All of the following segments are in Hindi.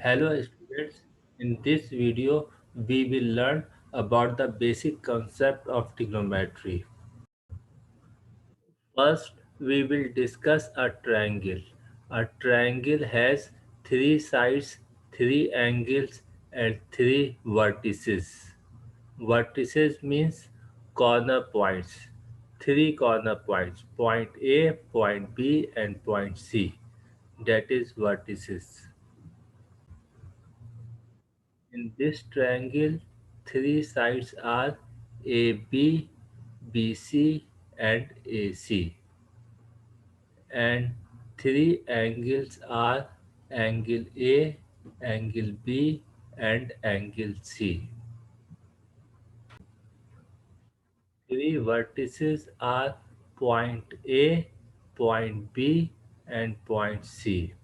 Hello students, in this video we will learn about the basic concept of trigonometry. First, we will discuss a triangle. A triangle has three sides, three angles and three vertices. Vertices means corner points. Three corner points, point A, point B and point C. That is vertices. In this triangle, three sides are AB, BC, and AC, and three angles are angle A, angle B, and angle C. Three vertices are point A, point B, and point C.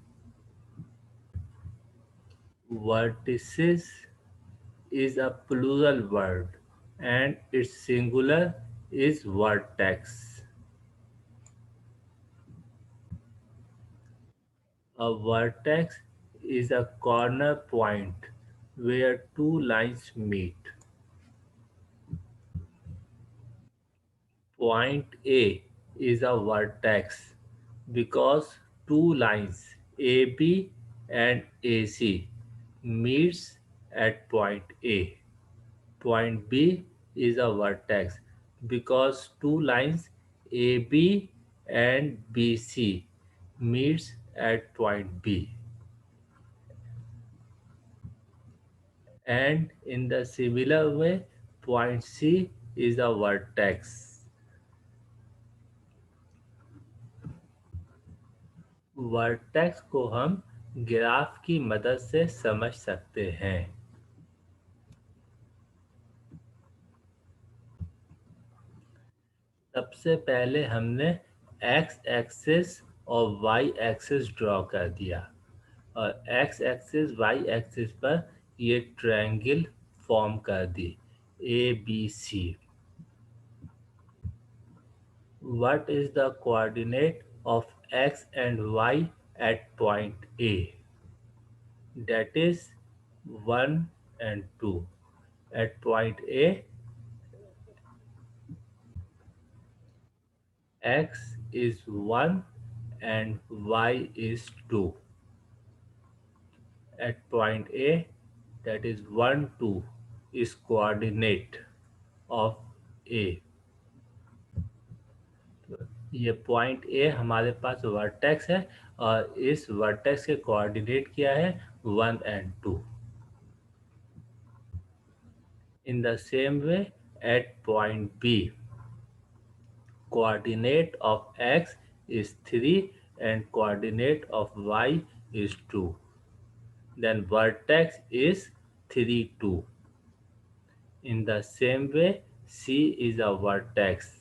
Vertices is a plural word and its singular is vertex. A vertex is a corner point where two lines meet. Point A is a vertex because two lines AB and AC meets at point A. Point B is a vertex because two lines AB and BC meets at point B. And in the similar way, point C is a vertex. Vertex को हम ग्राफ की मदद से समझ सकते हैं. सबसे पहले हमने एक्स एक्सिस और वाई एक्सिस ड्रॉ कर दिया और एक्स एक्सिस वाई एक्सिस पर ये ट्रायंगल फॉर्म कर दी A B C. What is the coordinate of x and y at point A? That is 1 and 2. At point A, x is 1 and y is 2. At point A, that is 1, 2 is coordinate of A. ये पॉइंट ए हमारे पास वर्टेक्स है और इस वर्टेक्स के कोऑर्डिनेट क्या है 1 and 2. In the same way, at point B, coordinate of x is 3 and coordinate of y is 2. Then vertex is 3, 2. In the same way, C is a vertex.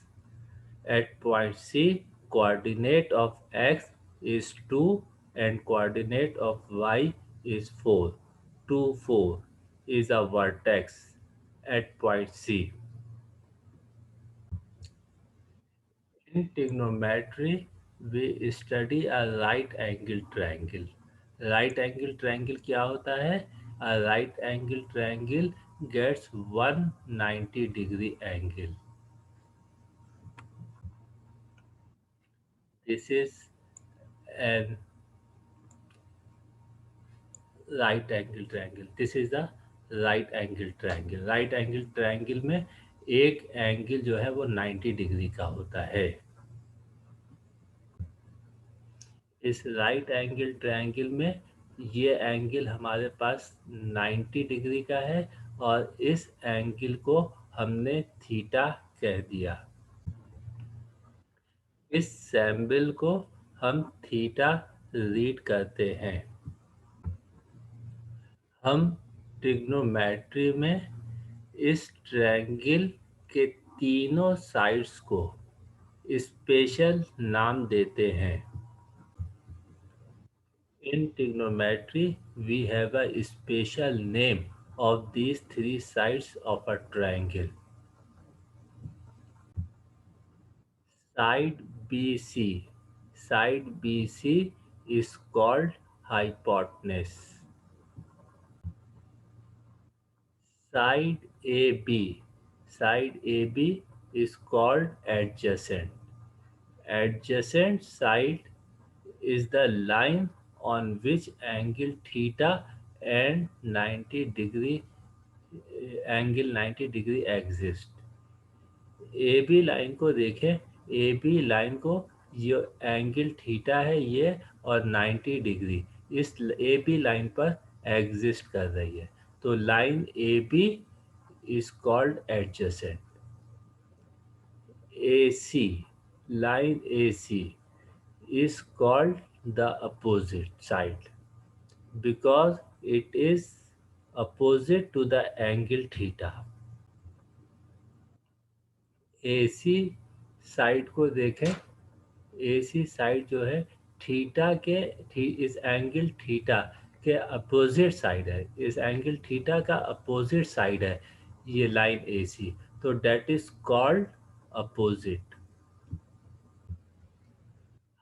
At point C, coordinate of x is 2 and coordinate of y is 4. 2, 4 is a vertex at point C. In trigonometry, we study a right angle triangle. Right angle triangle क्या होता है? A right angle triangle gets 190-degree angle. This is an right angle triangle. This is the right angle triangle. Right angle triangle में एक एंगल जो है वो 90 डिग्री का होता है. इस राइट एंगल ट्रायंगल में ये एंगल हमारे पास 90 डिग्री का है और इस एंगल को हमने थीटा कह दिया. इस सिंबल को हम थीटा रीड करते हैं. हम ट्रिग्नोमेट्री में इस ट्रायंगल के तीनों साइड्स को स्पेशल नाम देते हैं. In trigonometry, we have a special name of these three sides of a triangle. Side BC. Side BC is called hypotenuse. Side AB. Side AB is called adjacent. Adjacent side is the line on which angle theta and 90 degree angle 90 degree exist. A B line को देखें, ए बी लाइन को ये एंगल थीटा है ये और 90 डिग्री इस ए बी लाइन पर एग्जिस्ट कर रही है, तो line A B is called adjacent. A C, line A C is called the opposite side because it is opposite to the angle theta. AC side को देखें, AC साइड जो है थीटा के इस एंगल थीटा के अपोजिट साइड है, इस एंगल थीटा का अपोजिट साइड है ये लाइन AC, तो that is called opposite.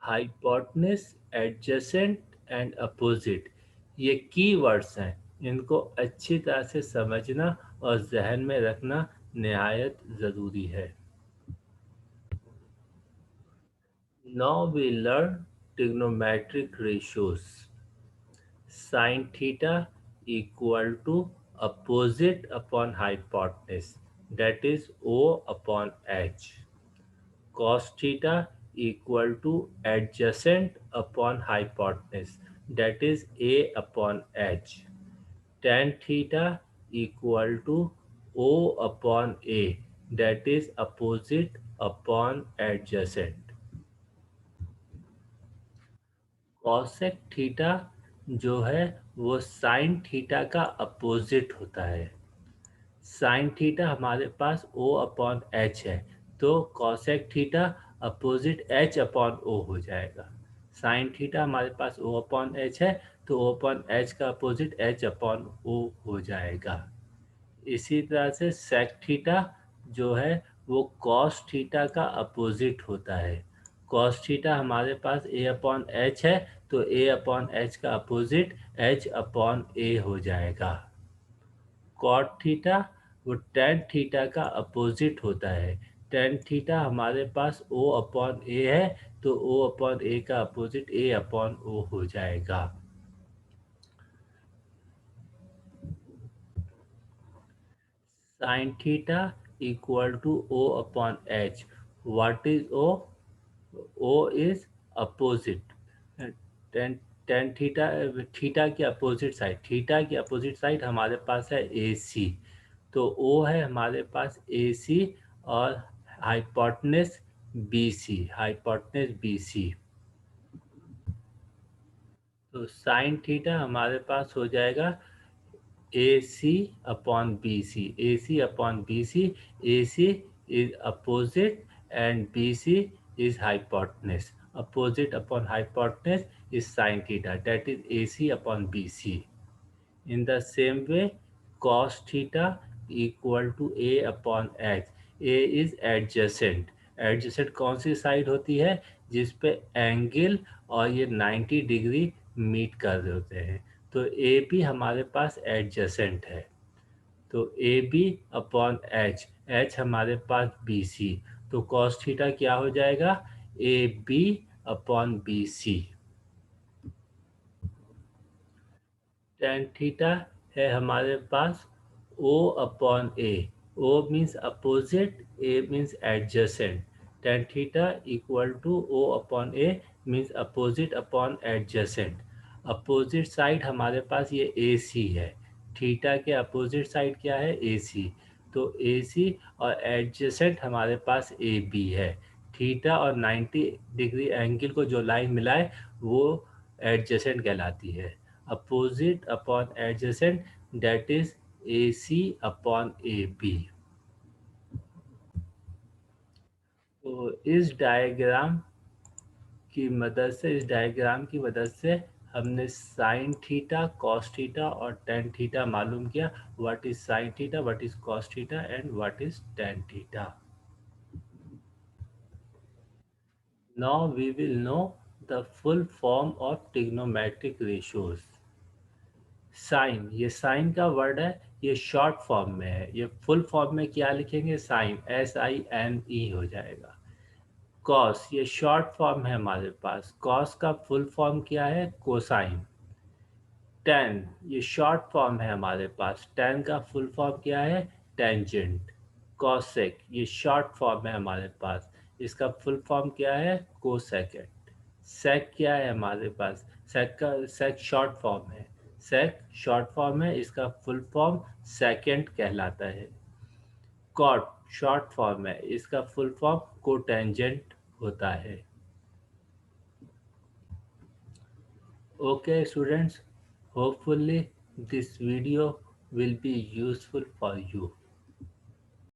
Hypotenuse, adjacent and opposite ये की वर्ड्स हैं, इनको अच्छी तरह से समझना और जहन में रखना निहायत ज़रूरी है. Now we learn trigonometric ratios. Sine theta equal to opposite upon hypotenuse, that is O upon H. Cos theta equal to adjacent upon hypotenuse, that is A upon H. Tan theta equal to O upon A, that is opposite upon adjacent. Cosec theta जो है वो sin theta का अपोजिट होता है. साइन थीटा हमारे पास O अपॉन एच है, तो cosec theta opposite H upon O हो जाएगा. साइन थीटा हमारे पास O अपॉन एच है, तो O अपॉन एच का अपोजिट H अपॉन O हो जाएगा. इसी तरह से सेक थीटा जो है वो कॉस थीटा का अपोजिट होता है. कॉस थीटा हमारे पास A अपॉन एच है, तो A अपॉन एच का अपोजिट H अपॉन A हो जाएगा. कॉट थीटा वो टेन थीटा का अपोजिट होता है. टेन थीटा हमारे पास O अपॉन ए है, तो O अपॉन ए का अपोजिट A अपॉन O हो जाएगा. Sine theta equal to O upon H. What is O? O is opposite. Tan tan theta theta की अपोजिट साइड, थीटा की अपोजिट साइड हमारे पास है ए सी, तो O है हमारे पास ए सी और hypotenuse B C, hypotenuse B C. तो साइन थीटा हमारे पास हो जाएगा A C upon B C. A C upon B C, A C is opposite and B C is hypotenuse. Opposite upon hypotenuse is sin theta, that is AC upon BC. In the same way, cos theta equal to A upon H. A is adjacent. Adjacent कौन सी साइड होती है जिस पे एंगल और ये 90 डिग्री मीट कर रहे होते हैं, तो ए बी हमारे पास एडजेसेंट है, तो A B upon H, H हमारे पास बी सी, तो कॉस थीटा क्या हो जाएगा? A B upon B C. Tan theta है हमारे पास O upon A. O means opposite, A means adjacent. Tan theta equal to O upon A means opposite upon adjacent. Opposite side हमारे पास ये ए सी है, थीटा के अपोजिट साइड क्या है? ए सी, तो ए सी और एडजेसेंट हमारे पास ए बी है. थीटा और 90 डिग्री एंगल को जो लाइन मिलाए वो एडजेसेंट कहलाती है. Opposite upon adjacent, that is AC upon AB. तो इस डायग्राम की मदद से हमने साइन थीटा, कॉस थीटा और टेन थीटा मालूम किया. What is sine theta, what is cos theta and what is tan theta. Now we will know the full form of trigonometric ratios. Sine, ये साइन का वर्ड है, ये शॉर्ट फॉर्म में है। ये फुल फॉर्म में क्या लिखेंगे? साइन, SINE हो जाएगा। कॉस, ये शॉर्ट फॉर्म है हमारे पास। कॉस का फुल फॉर्म क्या है? कोसाइन। टेन, ये शॉर्ट फॉर्म है हमारे पास। टेन का फुल फॉर्म क्या है? टेंजेंट। कॉसेक, ये शॉर्ट फॉर्म है हमारे पास। इसका फुल फॉर्म क्या है? कोसेकेंड। सेक क्या है हमारे पास? सेक शॉर्ट फॉर्म है। सेक शॉर्ट फॉर्म है, इसका फुल फॉर्म सेकेंड कहलाता है। कॉट शॉर्ट फॉर्म है, इसका फुल फॉर्म कोटेंजेंट होता है। Okay students, hopefully this video will be useful for you.